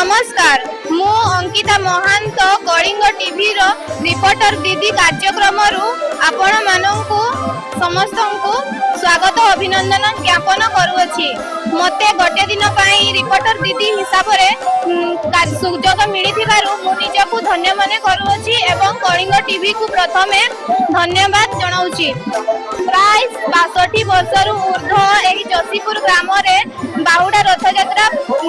नमस्कार मु अंकिता महांत कलिंग टीवी रो रिपोर्टर दीदी कार्यक्रम आपण मानू समस्त को स्वागत अभिनंदन ज्ञापन करुछि। मते गोटे दिन पाई रिपोर्टर दीदी हिसाब रे सुजोग मिली थिबारु मु निजकु धन्य माने करुछि एवं कलिंग टीवी को प्रथमे धन्यवाद जणाउछि। प्राय 62 वर्षरु ऊर्ध्व एही जोशीपुर ग्राम रे बाहुडा रथ यात्रा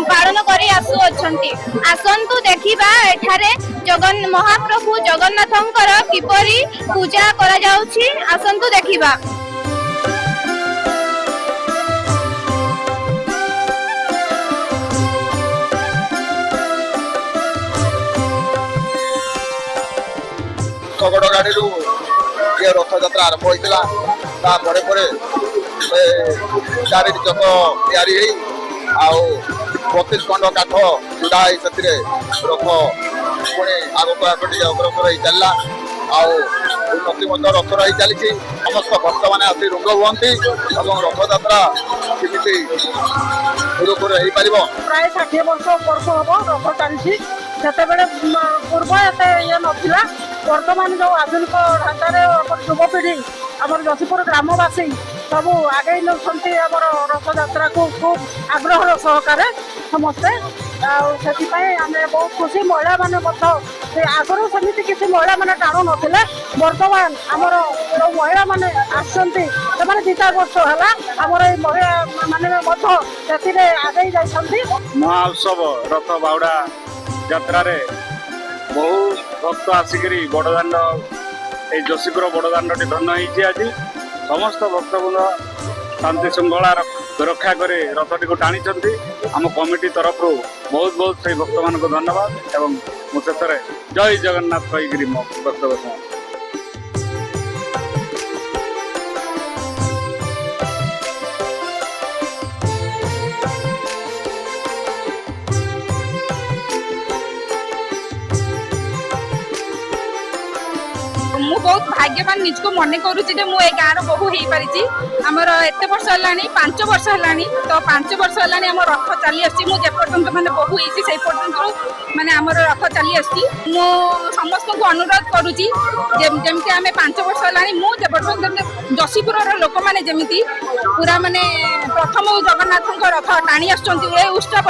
पालन करी आसु अछंती। आसंतु देखिबा एठारे जगन महाप्रभु जगन्नाथंकर किपरि पूजा करा जाउछि। आसंतु देखिबा। शगड़ गाड़ी ये रथ यात्रा आरंभ होता तापर चारि चक तैयारी आउ 32 खंड काठ जुड़ा रथ पुणी आगक आगे अग्रसर हो चलला आती रथ रही चली समस्त भक्त मैंने आसी रुंग हुए रथ यात्रा केमी सुरुखुरु हो पार प्राय 60 वर्ष हम रथ चली पूर्व एत ये नाला बर्तमान जो आधुनिक ढांचार युवपीढ़ी आम जोशीपुर ग्रामवासी सब आगे नौकरी रथ यात्रा को खूब आग्रह सहकार समस्ते आम बहुत खुशी महिला मैंने आगुरी सेमती किसी महिला मैंने टाणु ना बर्तमान आमर जो महिला मैंने आसती 2-4 वर्ष है आमर महिला मैंने आगे जाती। महाउत्सव रथ बाहुड़ा यात्रा बहुत भक्त आसिक बड़दाण्ड ये जोशीपुर बड़दाण्ड धन्य होती आज समस्त भक्तबृंद शांति श्रृंखला रक्षा कर रथटी को टाणी आम कमिटी तरफ बहुत बहुत से भक्त मान को धन्यवाद एवं मुझे जय जगन्नाथ कहीकि मो वक्तव्य बहुत भाग्यवान निज को मन करुच्ची मुझे गाँव बहु हो पारी आमर एत वर्ष है 5 वर्ष है तो 5 वर्ष है आम रथ चली आपर्यंत मैंने बहु से पर्यंत माने आम रथ चली आमु समस्त को अनुरोध करुच्ची जमी आम 5 वर्ष है मुझे जोशीपुर लोक मैंने जमी पूरा माने प्रथम जगन्नाथ रथ टाणी आत्सव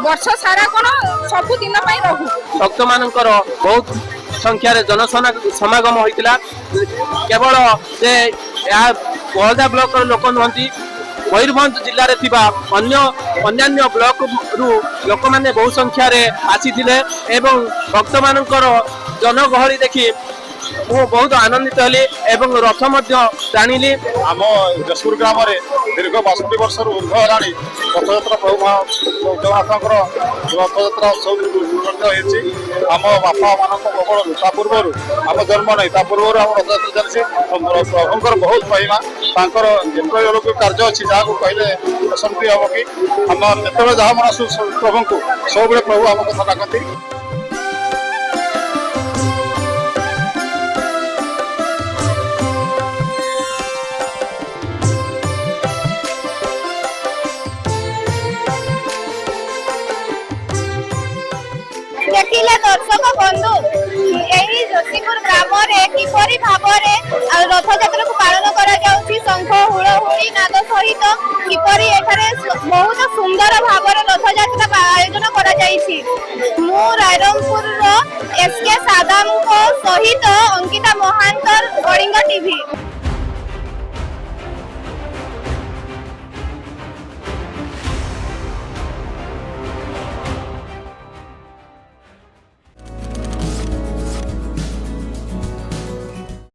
वर्ष सारा कौन सबुदिन रहू भक्त मान बहुत संख्यार जनसमागम होता केवल से बहदा ब्लॉक लोक नुहति मयूरभंज जिले में अन्य ब्लॉक रु लोक मैंने बहु संख्यार आसी एवं भक्त मान जनगहली देखी मु बहुत आनंदित हली एवं रथ टाणिली। आम जोशीपुर ग्राम में दीर्घ 62 वर्ष ऊर्ध्व है रथ यात्रा प्रभु जगन्नाथ रथ यात्रा उत्सव आम बापा मान पूर्व आम जन्म नहीं पूर्व आम रथ यात्रा चलती प्रभुंर बहुत महिमा जो कार्य अच्छी जहाँ को कहले प्रशंसी हम कि आम जो जहाँ मन प्रभु को सब प्रभु आम कथा डाकती। देखिले दर्शक बंधु यही जोशीपुर ग्राम किपरि भाव रथ यात्रा को पालन करा जाउछि शंख हुलहुली नाद सहित किपरि एठारे बहुत सुंदर भाव रथ यात्रा आयोजन करा जाइछि। मु रायरंगपुर रो एसके सादाम को सहित अंकिता महांत कलिंग टीवी।